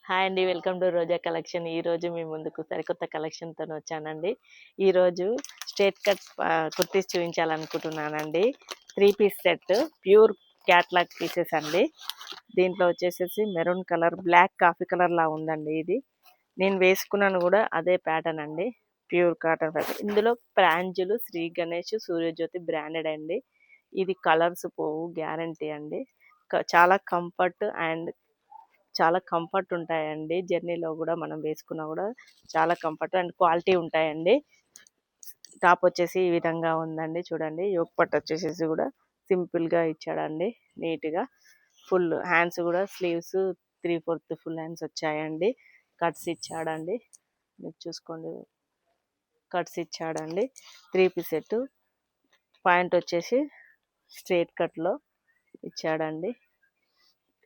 Hi అండి. Welcome to Roja collection. ఈరోజు మీ ముందుకు సరికొత్త కలెక్షన్‌తో వచ్చానండి. ఈరోజు స్ట్రెయిట్ కట్ కుర్తీస్ చూపించాలనుకుంటున్నానండి. 3 piece set pure catalogue pieces అండి. దీంట్లో వచ్చేసేసి మెరూన్ కలర్, బ్లాక్ కాఫీ కలర్‌లా ఉందండి ఇది. నేను వేసుకున్నాను కూడా అదే ప్యాటర్న్ అండి. Pure cotton fabric. ఇందులో ప్రాంజులు, శ్రీ గణేష్, సూర్యజ్యోతి బ్రాండెడ్ అండి. ఇది కలర్స్ పోవు, గ్యారంటీ అండి. చాలా కంఫర్ట్ అండ్ చాలా కంఫర్ట్ ఉంటాయండి. జర్నీలో కూడా మనం వేసుకున్నా కూడా చాలా కంఫర్ట్ అండ్ క్వాలిటీ ఉంటాయండి. టాప్ వచ్చేసి ఈ విధంగా ఉందండి. చూడండి, యోక్ పట్టు వచ్చేసేసి కూడా సింపుల్ గా ఇచ్చాడండి. నీట్ గా ఫుల్ హ్యాండ్స్ కూడా స్లీవ్స్ 3/4 ఫుల్ హ్యాండ్స్ వచ్చాయండి. కట్స్ ఇచ్చాడండి. మీరు చూసుకోండి, కట్స్ ఇచ్చాడండి. 3 పీస్ సెట్. పాయింట్ వచ్చేసి స్ట్రైట్ కట్ లో ఇచ్చాడండి.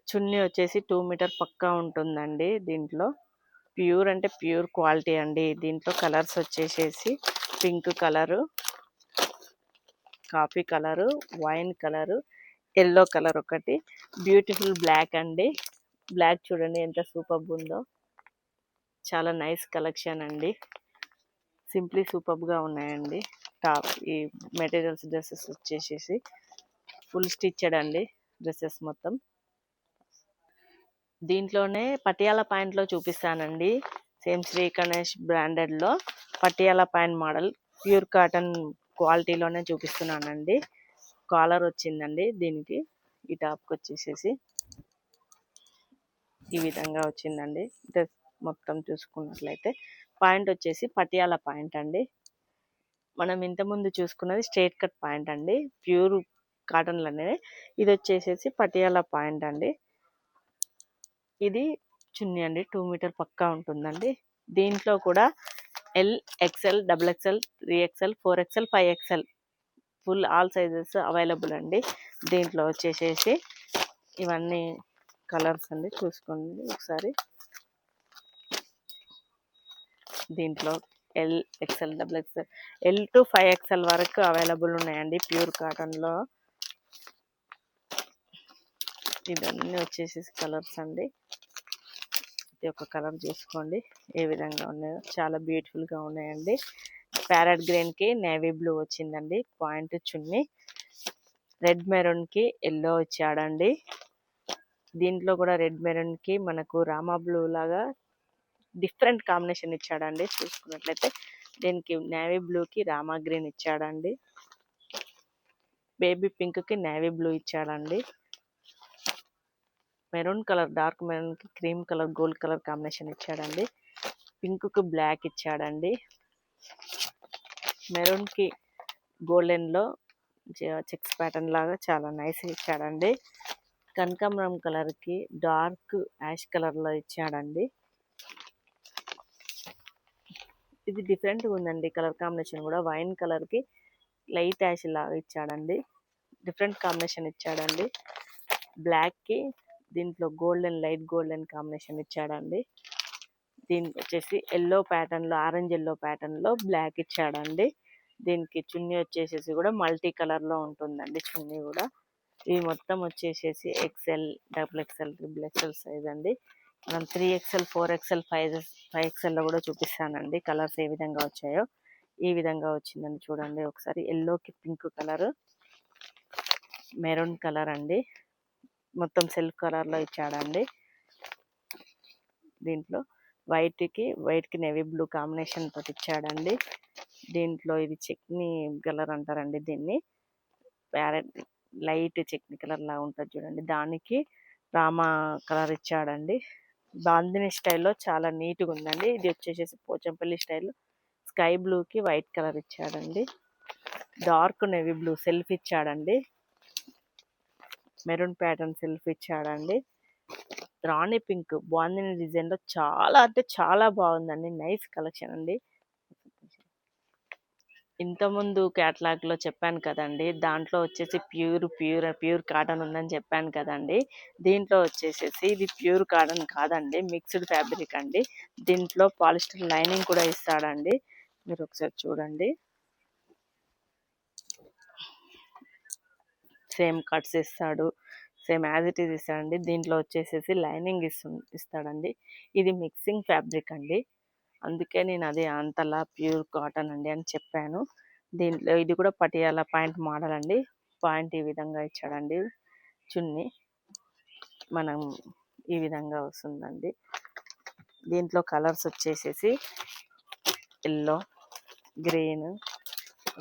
చున్నీ వచ్చేసి 2 మీటర్ పక్కా ఉంటుందండి. దీంట్లో ప్యూర్ అంటే ప్యూర్ క్వాలిటీ అండి. దీంట్లో కలర్స్ వచ్చేసేసి pink colour, coffee colour, wine colour, yellow colour ఒకటి, బ్యూటిఫుల్ బ్లాక్ అండి. బ్లాక్ చూడండి ఎంత సూపర్ ఉందో. చాలా నైస్ కలెక్షన్ అండి. సింప్లీ సూపర్ గా ఉన్నాయండి. టాప్ ఈ మెటీరియల్స్ డ్రెస్సెస్ వచ్చేసేసి ఫుల్ స్టిచ్డ్ అండి. డ్రెస్సెస్ మొత్తం దీంట్లోనే పటియాలా పాయింట్ లో చూపిస్తానండి. సేమ్ శ్రీ గణేష్ బ్రాండెడ్ లో Patiala point model pure cotton క్వాలిటీలోనే చూపిస్తున్నానండి. కాలర్ వచ్చిందండి దీనికి. ఈ టాప్ కి వచ్చేసేసి ఈ విధంగా వచ్చిందండి. డ్రెస్ మొత్తం చూసుకున్నట్లయితే పాయింట్ వచ్చేసి పటియాలా పాయింట్ అండి. మనం ఇంత ముందు చూసుకున్నది స్ట్రైట్ కట్ పాయింట్ అండి, ప్యూర్ కాటన్ లోనే. ఇది వచ్చేసేసి పటియాలా పాయింట్ అండి. ఇది చున్నీ అండి. 2 మీటర్ పక్కా ఉంటుందండి. దీంట్లో కూడా L, XL, XXL, 3XL, 4XL, 5XL full all sizes available అండి. దీంట్లో వచ్చేసేసి ఇవన్నీ కలర్స్ అండి. చూసుకోండి ఒకసారి. దీంట్లో L, XL, XXL, L to 5XL వరకు అవైలబుల్ ఉన్నాయండి ప్యూర్ కాటన్ లో. ఇవన్నీ వచ్చేసేసి కలర్స్ అండి. ఒక కలర్ చూసుకోండి ఏ విధంగా ఉన్నాయో. చాలా బ్యూటిఫుల్ గా ఉన్నాయండి. ప్యారెట్ గ్రీన్ కి నేవీ బ్లూ వచ్చిందండి పాయింట్ చున్నీ. రెడ్ మెరూన్ కి ఎల్లో ఇచ్చాడండి. దీంట్లో కూడా రెడ్ మెరూన్ కి మనకు రామా బ్లూ లాగా డిఫరెంట్ కాంబినేషన్ ఇచ్చాడండి. చూసుకున్నట్లయితే దీనికి నేవీ బ్లూ కి రామా గ్రీన్ ఇచ్చాడండి. బేబీ పింక్ కి నేవీ బ్లూ ఇచ్చాడండి. మెరూన్ కలర్, డార్క్ మెరూన్ కి cream colour, gold colour combination ఇచ్చాడండి. పింక్ కి బ్లాక్ ఇచ్చాడండి. మెరూన్ కి గోల్డెన్ లో చెక్స్ ప్యాటర్న్ లాగా చాలా నైస్ ఇచ్చాడండి. కనకాంబరం కలర్ కి డార్క్ యాష్ కలర్ లో ఇచ్చాడండి. ఇది డిఫరెంట్ గా ఉందండి కలర్ కాంబినేషన్ కూడా. వైన్ కలర్ కి లైట్ యాష్ లాగా ఇచ్చాడండి. డిఫరెంట్ కాంబినేషన్ ఇచ్చాడండి. బ్లాక్ కి దీంట్లో గోల్డెన్, లైట్ గోల్డెన్ కాంబినేషన్ ఇచ్చాడండి. దీనికి వచ్చేసి ఎల్లో ప్యాటర్న్ లో, ఆరెంజ్ ఎల్లో ప్యాటర్న్ లో బ్లాక్ ఇచ్చాడండి. దీనికి చున్నీ వచ్చేసేసి కూడా మల్టీ కలర్ లో ఉంటుందండి. చున్నీ కూడా ఇవి మొత్తం వచ్చేసేసి XL, XXL, XXL సైజ్ అండి. మనం 3XL, 4XL, 5XL లో కూడా చూపిస్తానండి కలర్స్ ఏ విధంగా వచ్చాయో. ఈ విధంగా వచ్చిందండి చూడండి ఒకసారి. ఎల్లోకి పింక్ కలర్, మెరూన్ కలర్ అండి. మొత్తం సెల్ఫ్ కలర్ లో ఇచ్చాడండి. దీంట్లో వైట్ కి నేవీ బ్లూ కాంబినేషన్ తోటి ఇచ్చాడండి. దీంట్లో ఇది చట్నీ కలర్ అంటారండి దీన్ని. ప్యారెట్ లైట్ చట్నీ కలర్ లా ఉంటుంది చూడండి. దానికి రామా కలర్ ఇచ్చాడండి. బాందిని స్టైల్లో చాలా నీట్ గా ఉందండి. ఇది వచ్చేసేసి పోచంపల్లి స్టైల్ స్కై బ్లూ కి వైట్ కలర్ ఇచ్చాడండి. డార్క్ నేవీ బ్లూ సెల్ఫ్ ఇచ్చాడండి. మెరూన్ ప్యాటర్న్ సెల్ఫ్ ఇచ్చాడండి. రాణి పింక్ బాందిని డిజైన్ లో చాలా అంటే చాలా బాగుందండి. నైస్ కలెక్షన్ అండి. ఇంత ముందు క్యాటలాగ్ లో చెప్పాను కదండి, దాంట్లో వచ్చేసి ప్యూర్ కాటన్ ఉందని చెప్పాను కదండి. దీంట్లో వచ్చేసేసి ఇది ప్యూర్ కాటన్ కాదండి, మిక్స్డ్ ఫ్యాబ్రిక్ అండి. దీంట్లో పాలిస్టర్ లైనింగ్ కూడా ఇస్తాడండి. మీరు ఒకసారి చూడండి. సేమ్ కట్స్ ఇస్తాడు, సేమ్ యాజ్ ఇట్ ఈస్ ఇస్తాడండి. దీంట్లో వచ్చేసేసి లైనింగ్ ఇస్తాడండి. ఇది మిక్సింగ్ ఫ్యాబ్రిక్ అండి, అందుకే నేను అది అంతలా ప్యూర్ కాటన్ అండి అని చెప్పాను. దీంట్లో ఇది కూడా పటియాలా పాయింట్ మోడల్ అండి. పాయింట్ ఈ విధంగా ఇచ్చాడండి. చున్నీ మనం ఈ విధంగా వస్తుందండి. దీంట్లో కలర్స్ వచ్చేసేసి yellow, green,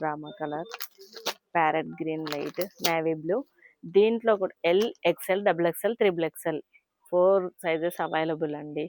Rama colour, parrot green, light navy blue. దీంట్లో కూడా L, XL, XXL, XXL 4 sizes available అండి.